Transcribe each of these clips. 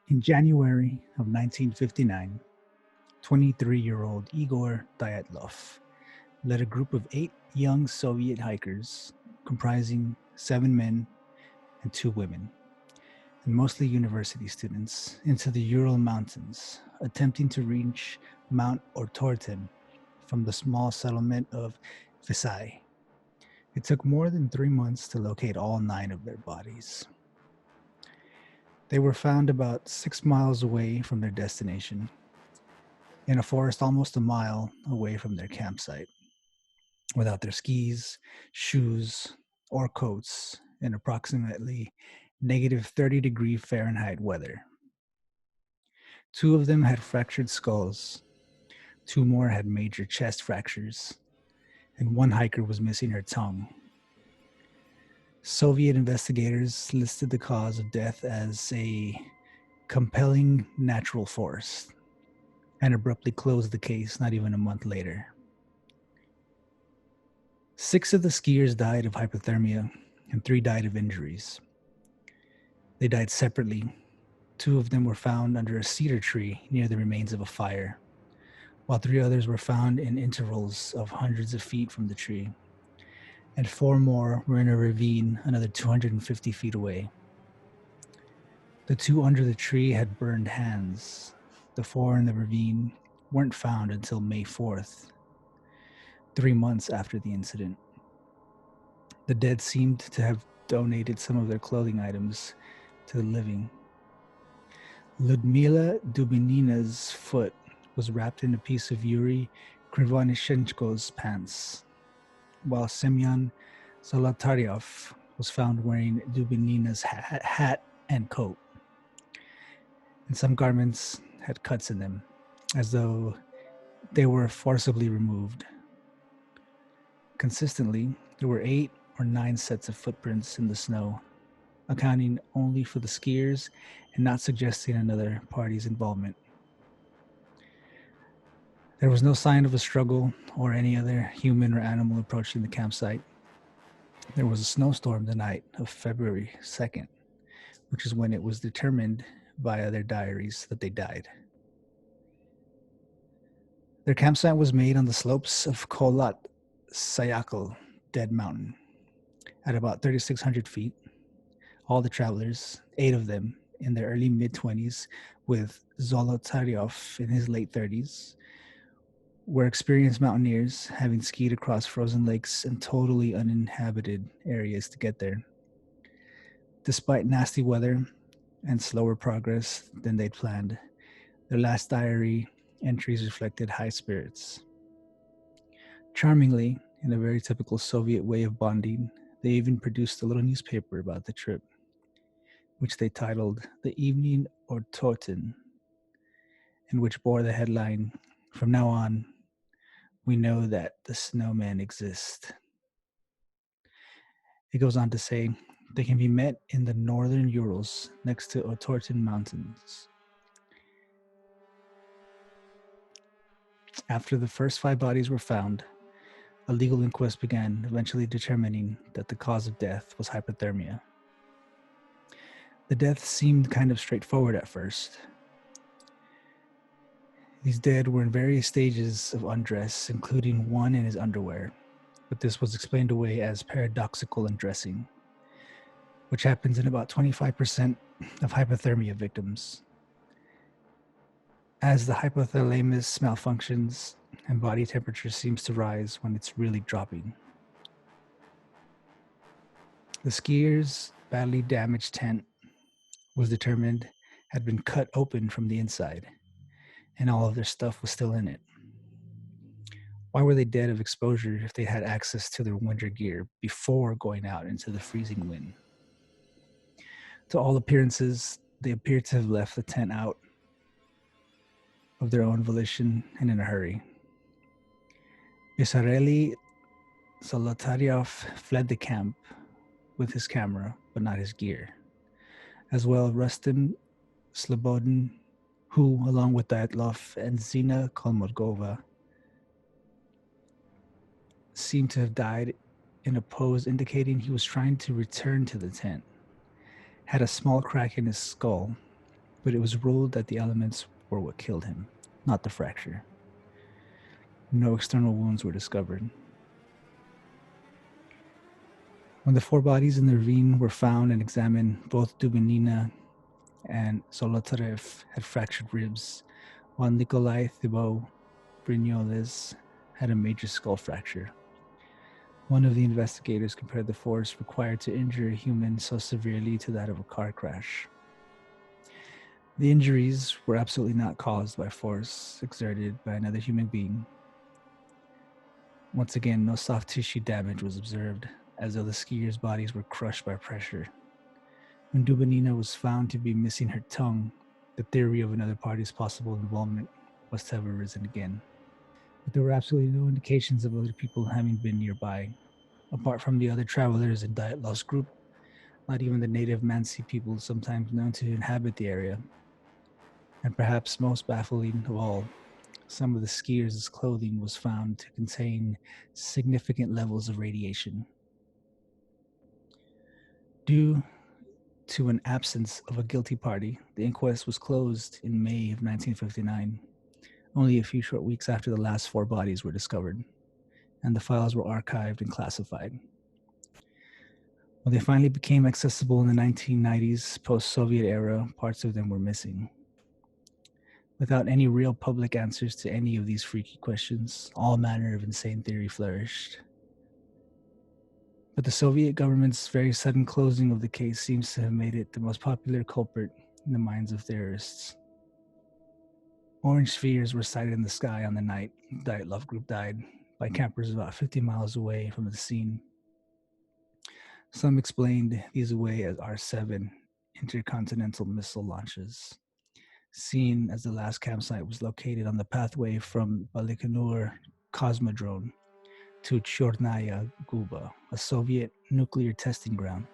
In January of 1959, 23-year-old Igor Dyatlov led a group of 8 young Soviet hikers, comprising 7 men and 2 women, and mostly university students, into the Ural Mountains, attempting to reach Mount Otorten from the small settlement of Visay. It took more than 3 months to locate all 9 of their bodies. They were found about 6 miles away from their destination, in a forest almost a mile away from their campsite, without their skis, shoes, or coats, in approximately negative 30-degree Fahrenheit weather. 2 of them had fractured skulls, 2 more had major chest fractures, and 1 hiker was missing her tongue. Soviet investigators listed the cause of death as a compelling natural force and abruptly closed the case not even a month later. 6 of the skiers died of hypothermia and 3 died of injuries. They died separately. 2 of them were found under a cedar tree near the remains of a fire, while 3 others were found in intervals of hundreds of feet from the tree, and 4 more were in a ravine another 250 feet away. The 2 under the tree had burned hands. The 4 in the ravine weren't found until May 4th, 3 months after the incident. The dead seemed to have donated some of their clothing items to the living. Ludmila Dubinina's foot was wrapped in a piece of Yuri Krivonishenko's pants, while Semyon Zolotaryov was found wearing Dubinina's hat and coat. And some garments had cuts in them, as though they were forcibly removed. Consistently, there were 8 or 9 sets of footprints in the snow, accounting only for the skiers and not suggesting another party's involvement. There was no sign of a struggle or any other human or animal approaching the campsite. There was a snowstorm the night of February 2nd, which is when it was determined via their diaries that they died. Their campsite was made on the slopes of Kholat Sayakal, Dead Mountain, at about 3,600 feet. All the travelers, 8 of them in their early mid-20s, with Zolotaryov in his late 30s, were experienced mountaineers, having skied across frozen lakes and totally uninhabited areas to get there. Despite nasty weather and slower progress than they'd planned, their last diary entries reflected high spirits. Charmingly, in a very typical Soviet way of bonding, they even produced a little newspaper about the trip, which they titled The Evening or Toten, and which bore the headline, "From now on, we know that the snowmen exist." It goes on to say, they can be met in the northern Urals next to Otorten Mountains. After the first 5 bodies were found, a legal inquest began, eventually determining that the cause of death was hypothermia. The death seemed kind of straightforward at first. These dead were in various stages of undress, including one in his underwear, but this was explained away as paradoxical undressing, which happens in about 25% of hypothermia victims. As the hypothalamus malfunctions and body temperature seems to rise when it's really dropping. The skiers' badly damaged tent was determined had been cut open from the inside, and all of their stuff was still in it. Why were they dead of exposure if they had access to their winter gear before going out into the freezing wind? To all appearances, they appeared to have left the tent out of their own volition and in a hurry. Vissarelli Zolotaryov fled the camp with his camera, but not his gear. As well, Rustem Slobodin, who, along with Dyatlov and Zina Kolmogorova, seemed to have died in a pose indicating he was trying to return to the tent, had a small crack in his skull, but it was ruled that the elements were what killed him, not the fracture. No external wounds were discovered. When the 4 bodies in the ravine were found and examined, both Dubinina and Zolotarev had fractured ribs, while Nikolai Thibault Brignoles had a major skull fracture. One of the investigators compared the force required to injure a human so severely to that of a car crash. The injuries were absolutely not caused by force exerted by another human being. Once again, no soft tissue damage was observed, as though the skiers' bodies were crushed by pressure. When Dubinina was found to be missing her tongue, the theory of another party's possible involvement must have arisen again. But there were absolutely no indications of other people having been nearby. Apart from the other travelers in Dyatlov's group, not even the native Mansi people sometimes known to inhabit the area. And perhaps most baffling of all, some of the skiers' clothing was found to contain significant levels of radiation. Due to an absence of a guilty party, the inquest was closed in May of 1959, only a few short weeks after the last 4 bodies were discovered, and the files were archived and classified. When they finally became accessible in the 1990s, post-Soviet era, parts of them were missing. Without any real public answers to any of these freaky questions, all manner of insane theory flourished. But the Soviet government's very sudden closing of the case seems to have made it the most popular culprit in the minds of theorists. Orange spheres were sighted in the sky on the night the Dyatlov group died by campers about 50 miles away from the scene. Some explained these away as R-7 intercontinental missile launches, seen as the last campsite was located on the pathway from Baikonur Cosmodrome to Chornaya Guba, a Soviet nuclear testing ground.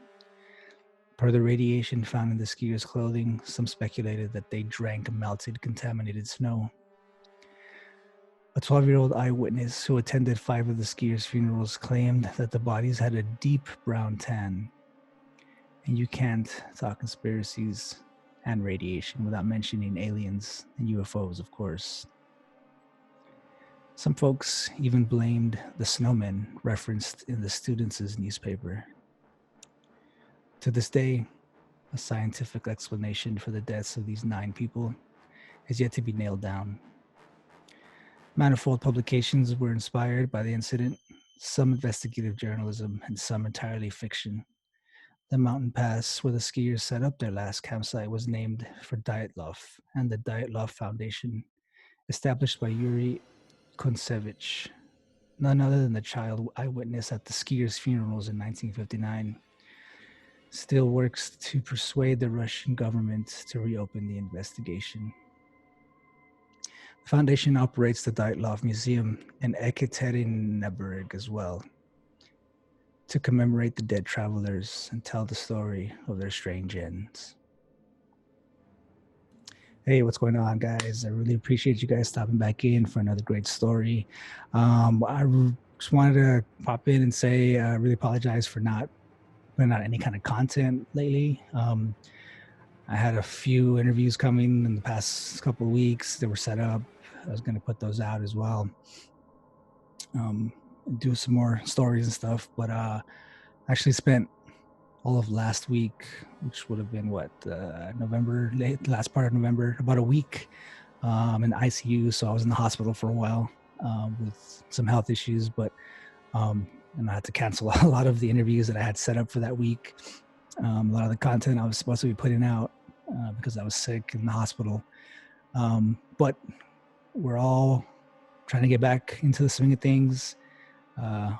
Per the radiation found in the skiers' clothing, some speculated that they drank melted, contaminated snow. A 12-year-old eyewitness who attended 5 of the skiers' funerals claimed that the bodies had a deep brown tan. And you can't talk conspiracies and radiation without mentioning aliens and UFOs, of course. Some folks even blamed the snowmen referenced in the students' newspaper. To this day, a scientific explanation for the deaths of these 9 people is yet to be nailed down. Manifold publications were inspired by the incident, some investigative journalism and some entirely fiction. The mountain pass where the skiers set up their last campsite was named for Dyatlov and the Dyatlov Foundation, established by Yuri Kuntsevich, none other than the child eyewitness at the skiers' funerals in 1959, still works to persuade the Russian government to reopen the investigation. The foundation operates the Dyatlov Museum in Ekaterinburg as well, to commemorate the dead travelers and tell the story of their strange ends. Hey, what's going on, guys? I really appreciate you guys stopping back in for another great story. I just wanted to pop in and say I really apologize for not putting out any kind of content lately. I had a few interviews coming in the past couple of weeks that were set up. I was going to put those out as well. Do some more stories and stuff, but I actually spent all of last week, which would have been November, last part of November, about a week in ICU. So I was in the hospital for a while with some health issues, but and I had to cancel a lot of the interviews that I had set up for that week. A lot of the content I was supposed to be putting out because I was sick in the hospital. But we're all trying to get back into the swing of things.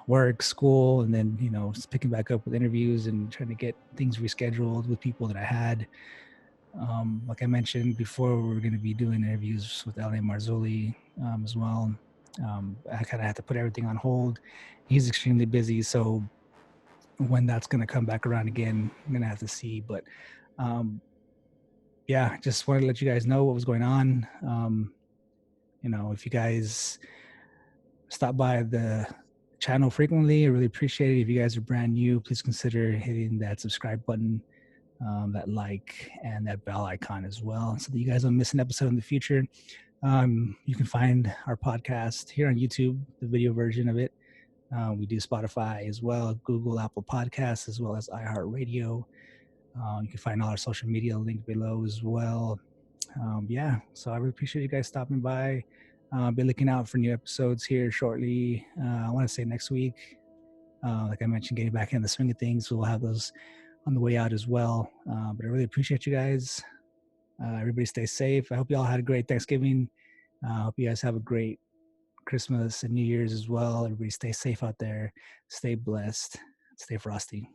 Work, school, and then just picking back up with interviews and trying to get things rescheduled with people that I had. Like I mentioned before, we were going to be doing interviews with L.A. Marzulli as well. I kind of had to put everything on hold. He's extremely busy, so when that's going to come back around again, I'm going to have to see. But yeah, just wanted to let you guys know what was going on. If you guys stop by the channel frequently, I really appreciate it. If you guys are brand new, please consider hitting that subscribe button. that like and that bell icon as well, so that you guys don't miss an episode in the future. You can find our podcast here on YouTube, the video version of it. We do Spotify as well, Google, Apple Podcasts, as well as iHeartRadio. You can find all our social media linked below as well. Yeah, so I really appreciate you guys stopping by. Be looking out for new episodes here shortly. I want to say next week. Like I mentioned, getting back in the swing of things. So we'll have those on the way out as well. But I really appreciate you guys. Everybody stay safe. I hope you all had a great Thanksgiving. I hope you guys have a great Christmas and New Year's as well. Everybody stay safe out there. Stay blessed. Stay frosty.